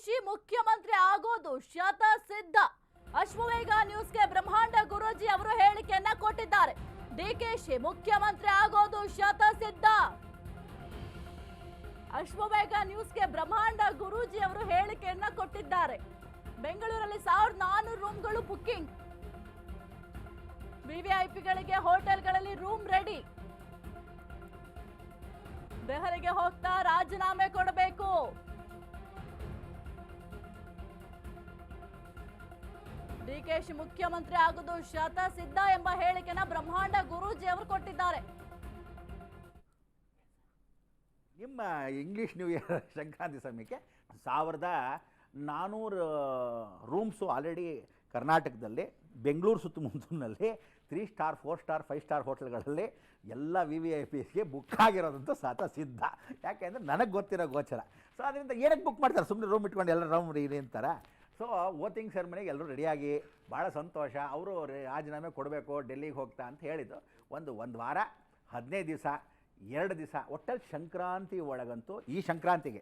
ಡಿಕೆಶಿ ಮುಖ್ಯಮಂತ್ರಿ ಆಗೋದು ಶತಸಿದ್ಧ. ಅಶ್ವವೇಗ ನ್ಯೂಸ್ಗೆ ಬ್ರಹ್ಮಾಂಡ ಗುರೂಜಿ ಅವರು ಹೇಳಿಕೆಯನ್ನ ಕೊಟ್ಟಿದ್ದಾರೆ. ಡಿಕೆಶಿ ಮುಖ್ಯಮಂತ್ರಿ ಆಗೋದು ಶತಸಿದ್ಧ. ಅಶ್ವವೇಗ ನ್ಯೂಸ್ಗೆ ಬ್ರಹ್ಮಾಂಡ ಗುರೂಜಿ ಅವರು ಹೇಳಿಕೆಯನ್ನ ಕೊಟ್ಟಿದ್ದಾರೆ. ಬೆಂಗಳೂರಲ್ಲಿ 1400 ರೂಮ್ಗಳು ಬುಕ್ಕಿಂಗ್. ವಿವಿಐಪಿಗಳಿಗೆ ಹೋಟೆಲ್ಗಳಲ್ಲಿ ರೂಮ್ ರೆಡಿ. ದೆಹಲಿಗೆ ಹೋಗ್ತಾ ರಾಜೀನಾಮೆ ಕೊಡಬೇಕು. ಡಿಕೆಶಿ ಮುಖ್ಯಮಂತ್ರಿ ಆಗೋದು ಶತಸಿದ್ಧ ಎಂಬ ಹೇಳಿಕೆನ ಬ್ರಹ್ಮಾಂಡ ಗುರೂಜಿ ಅವರು ಕೊಟ್ಟಿದ್ದಾರೆ. ನಿಮ್ಮ ಇಂಗ್ಲೀಷ್ ನ್ಯೂ ಇಯರ್ ಸಂಕ್ರಾಂತಿ ಸಮಯಕ್ಕೆ 1400 ರೂಮ್ಸು ಆಲ್ರೆಡಿ ಕರ್ನಾಟಕದಲ್ಲಿ, ಬೆಂಗಳೂರು ಸುತ್ತಮುತ್ತಲಿನಲ್ಲಿ 3 ಸ್ಟಾರ್ 4 ಸ್ಟಾರ್ 5 ಸ್ಟಾರ್ ಹೋಟೆಲ್ಗಳಲ್ಲಿ ಎಲ್ಲ VVIPಸ್ಗೆ ಬುಕ್ ಆಗಿರೋದಂತೂ ಸಿದ್ಧ. ಯಾಕೆಂದರೆ ನನಗೆ ಗೊತ್ತಿರೋ ಗೋಚರ. ಸೊ ಅದರಿಂದ ಏನಕ್ಕೆ ಬುಕ್ ಮಾಡ್ತಾರೆ? ಸುಮ್ಮನೆ ರೂಮ್ ಇಟ್ಕೊಂಡು ಎಲ್ಲ ರೂಮ್ ಇದೆ ಅಂತಾರೆ. ಸೊ ವೋಟಿಂಗ್ ಸೆರೆಮನಿಗೆ ಎಲ್ಲರೂ ರೆಡಿಯಾಗಿ ಭಾಳ ಸಂತೋಷ. ಅವರು ರಾಜೀನಾಮೆ ಕೊಡಬೇಕು ಡೆಲ್ಲಿಗೆ ಹೋಗ್ತಾ ಅಂತ ಹೇಳಿದ್ದು. ಒಂದು ವಾರ 15 ದಿವಸ 2 ದಿವಸ ಒಟ್ಟಲ್ಲಿ ಸಂಕ್ರಾಂತಿ ಒಳಗಂತೂ ಈ ಸಂಕ್ರಾಂತಿಗೆ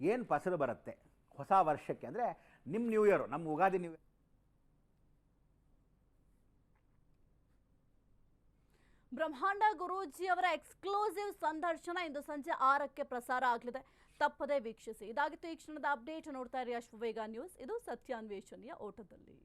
ಏನು ಫಸಲು ಬರುತ್ತೆ ಹೊಸ ವರ್ಷಕ್ಕೆ, ಅಂದರೆ ನಿಮ್ಮ ನ್ಯೂ ಇಯರು, ನಮ್ಮ ಯುಗಾದಿ ನ್ಯೂ ಇಯರ್. ಬ್ರಹ್ಮಾಂಡ ಗುರೂಜಿ ಅವರ ಎಕ್ಸ್ಕ್ಲೂಸಿವ್ ಸಂದರ್ಶನ ಇಂದು ಸಂಜೆ 6ಕ್ಕೆ ಪ್ರಸಾರ ಆಗಲಿದೆ. ತಪ್ಪದೇ ವೀಕ್ಷಿಸಿ. ಇದಾಗಿತ್ತು ಈ ಕ್ಷಣದ ಅಪ್ಡೇಟ್. ನೋಡ್ತಾ ಇರಿ ಅಶ್ವವೇಗ ನ್ಯೂಸ್. ಇದು ಸತ್ಯಾನ್ವೇಷಣೆಯ ಓಟದಲ್ಲಿ.